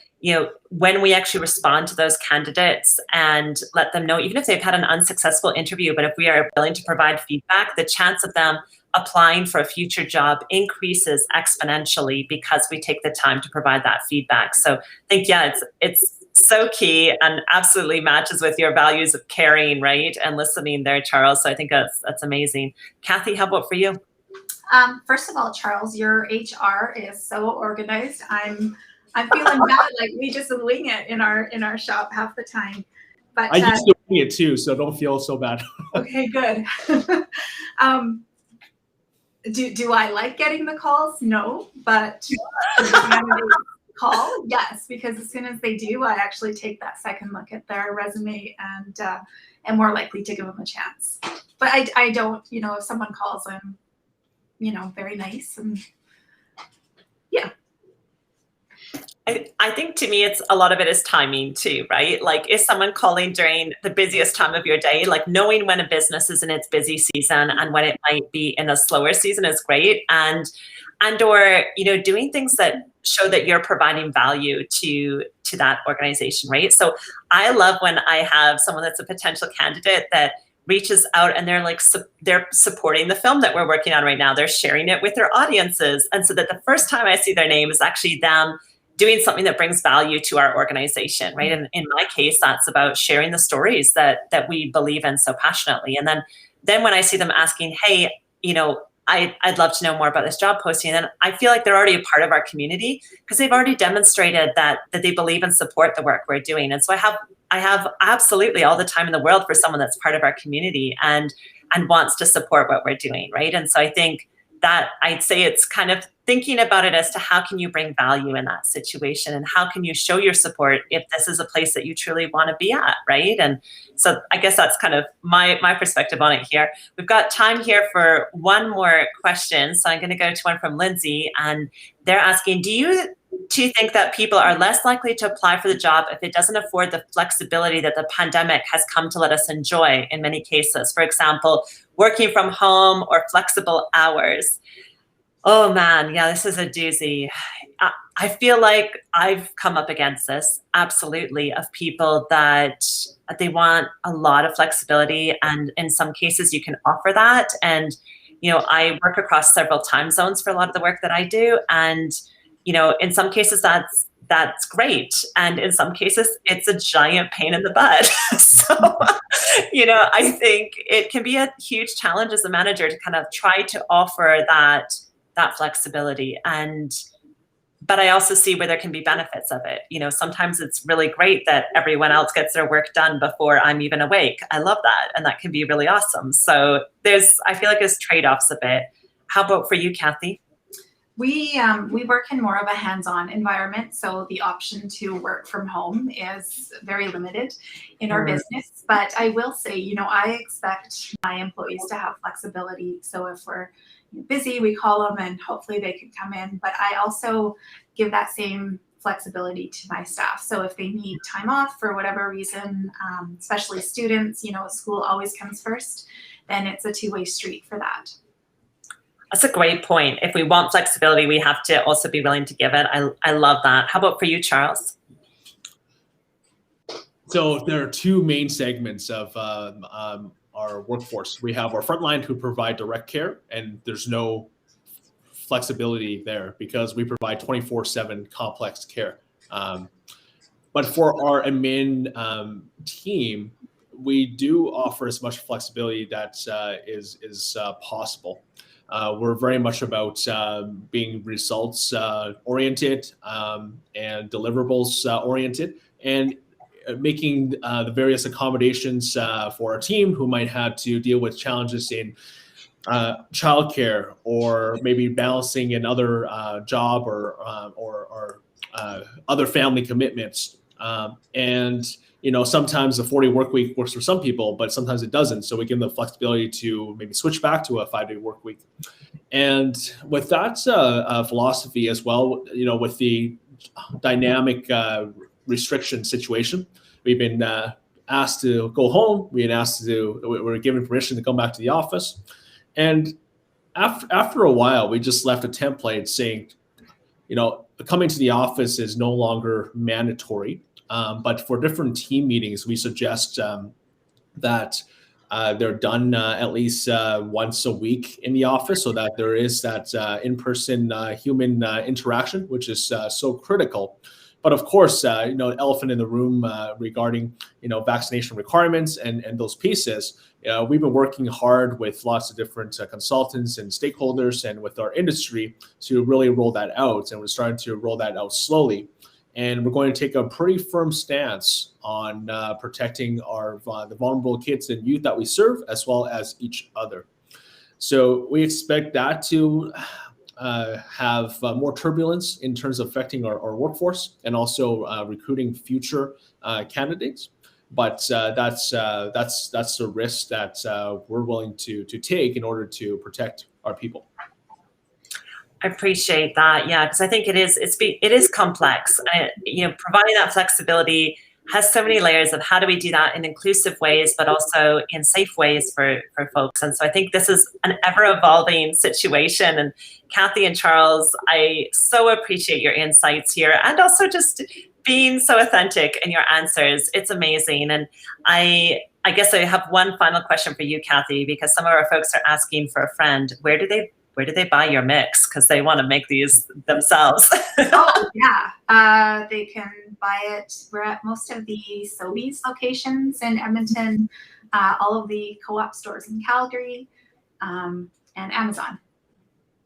when we actually respond to those candidates and let them know, even if they've had an unsuccessful interview, but if we are willing to provide feedback, the chance of them applying for a future job increases exponentially because we take the time to provide that feedback. So I think, it's so key and absolutely matches with your values of caring, right? And listening there, Charles. So I think that's amazing. Kathy, how about for you? First of all, Charles, your HR is so organized. I'm feeling bad, like we just wing it in our shop half the time. But I used to wing it too, so don't feel so bad. Okay, good. Do I like getting the calls? No, but call, yes, because as soon as they do, I actually take that second look at their resume and am more likely to give them a chance. But I don't, if someone calls, I'm, very nice and yeah. I think to me, a lot of it is timing too, right? Like, is someone calling during the busiest time of your day? Like, knowing when a business is in its busy season and when it might be in a slower season is great. Or doing things that show that you're providing value to that organization, right? So I love when I have someone that's a potential candidate that reaches out and they're supporting the film that we're working on right now. They're sharing it with their audiences. And so that the first time I see their name is actually them doing something that brings value to our organization, right? And in my case, that's about sharing the stories that we believe in so passionately. And then when I see them asking, hey, I'd love to know more about this job posting, and I feel like they're already a part of our community because they've already demonstrated that they believe and support the work we're doing. And so I have absolutely all the time in the world for someone that's part of our community and wants to support what we're doing, right? And so I think that I'd say it's kind of thinking about it as to how can you bring value in that situation and how can you show your support if this is a place that you truly want to be at, right? And so I guess that's kind of my perspective on it here. We've got time here for one more question. So I'm going to go to one from Lindsay, and they're asking, do you think that people are less likely to apply for the job if it doesn't afford the flexibility that the pandemic has come to let us enjoy in many cases? For example, working from home or flexible hours. Oh man, yeah, this is a doozy. I feel like I've come up against this, absolutely, of people that they want a lot of flexibility, and in some cases you can offer that. And, I work across several time zones for a lot of the work that I do. And, in some cases that's great. And in some cases it's a giant pain in the butt. So, I think it can be a huge challenge as a manager to kind of try to offer that flexibility. But I also see where there can be benefits of it. Sometimes it's really great that everyone else gets their work done before I'm even awake. I love that. And that can be really awesome. So I feel like there's trade-offs a bit. How about for you, Kathy? We work in more of a hands-on environment, so the option to work from home is very limited in our business. But I will say, I expect my employees to have flexibility. So if we're busy, we call them and hopefully they can come in. But I also give that same flexibility to my staff. So if they need time off for whatever reason, especially students, school always comes first, then it's a two-way street for that. That's a great point. If we want flexibility, we have to also be willing to give it. I love that. How about for you, Charles? So there are two main segments of our workforce. We have our frontline who provide direct care, and there's no flexibility there because we provide 24/7 complex care. But for our admin team, we do offer as much flexibility that is possible. We're very much about being results oriented and deliverables oriented, and making the various accommodations for our team who might have to deal with challenges in childcare, or maybe balancing another job or other family commitments. And sometimes the 40 work week works for some people, but sometimes it doesn't. So we give them the flexibility to maybe switch back to a 5-day work week. And with that philosophy as well, with the dynamic restriction situation, we've been asked to go home. We're given permission to come back to the office. And after a while, we just left a template saying, coming to the office is no longer mandatory. But for different team meetings, we suggest that they're done at least once a week in the office, so that there is that in-person human interaction, which is so critical. But of course, elephant in the room regarding vaccination requirements and those pieces. We've been working hard with lots of different consultants and stakeholders, and with our industry to really roll that out. And we're starting to roll that out slowly. And we're going to take a pretty firm stance on protecting the vulnerable kids and youth that we serve, as well as each other. So we expect that to have more turbulence in terms of affecting our workforce, and also recruiting future candidates. But that's the risk that we're willing to take in order to protect our people. I appreciate that. Yeah, because I think it is complex. Providing that flexibility has so many layers of how do we do that in inclusive ways, but also in safe ways for folks. And so I think this is an ever-evolving situation. And Kathy and Charles, I so appreciate your insights here, and also just being so authentic in your answers. It's amazing. And I guess I have one final question for you, Kathy, because some of our folks are asking for a friend. Where do they buy your mix? Because they want to make these themselves. Oh, yeah. They can buy it. We're at most of the Sobeys locations in Edmonton, all of the co-op stores in Calgary, and Amazon.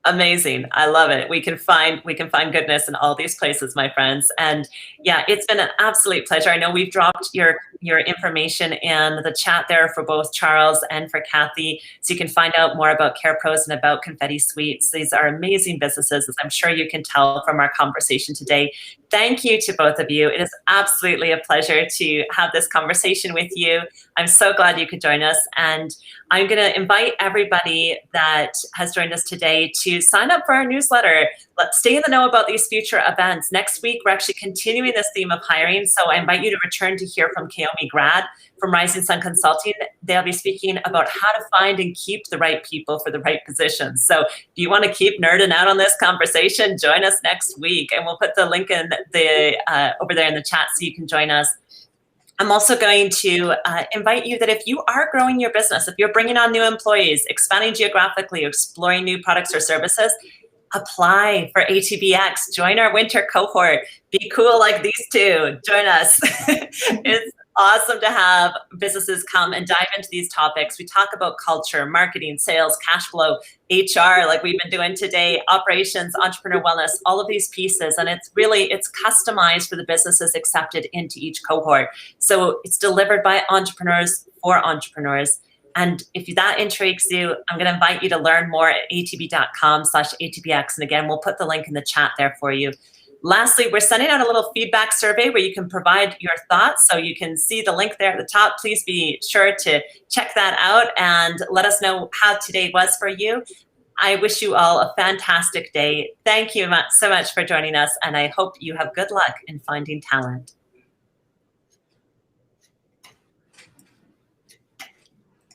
Amazing. I love it. We can find goodness in all these places, my friends. And yeah, it's been an absolute pleasure. I know we've dropped your information in the chat there for both Charles and for Kathy, so you can find out more about CarePros and about Confetti Suites. These are amazing businesses, as I'm sure you can tell from our conversation today. Thank you to both of you. It is absolutely a pleasure to have this conversation with you. I'm so glad you could join us. And I'm going to invite everybody that has joined us today to sign up for our newsletter. Let's stay in the know about these future events. Next week, we're actually continuing this theme of hiring. So I invite you to return to hear from Kaomi Grad from Rising Sun Consulting. They'll be speaking about how to find and keep the right people for the right positions. So if you want to keep nerding out on this conversation, join us next week. And we'll put the link in over there in the chat so you can join us. I'm also going to invite you that if you are growing your business, if you're bringing on new employees, expanding geographically, exploring new products or services, apply for ATBX. Join our winter cohort. Be cool like these two. Join us. It's awesome to have businesses come and dive into these topics. We talk about culture, marketing, sales, cash flow, HR, like we've been doing today, operations, entrepreneur wellness, all of these pieces. And it's customized for the businesses accepted into each cohort. So it's delivered by entrepreneurs for entrepreneurs. And if that intrigues you, I'm going to invite you to learn more at atb.com/ATBX. And again, we'll put the link in the chat there for you. Lastly, we're sending out a little feedback survey where you can provide your thoughts. So you can see the link there at the top. Please be sure to check that out and let us know how today was for you. I wish you all a fantastic day. Thank you so much for joining us. And I hope you have good luck in finding talent.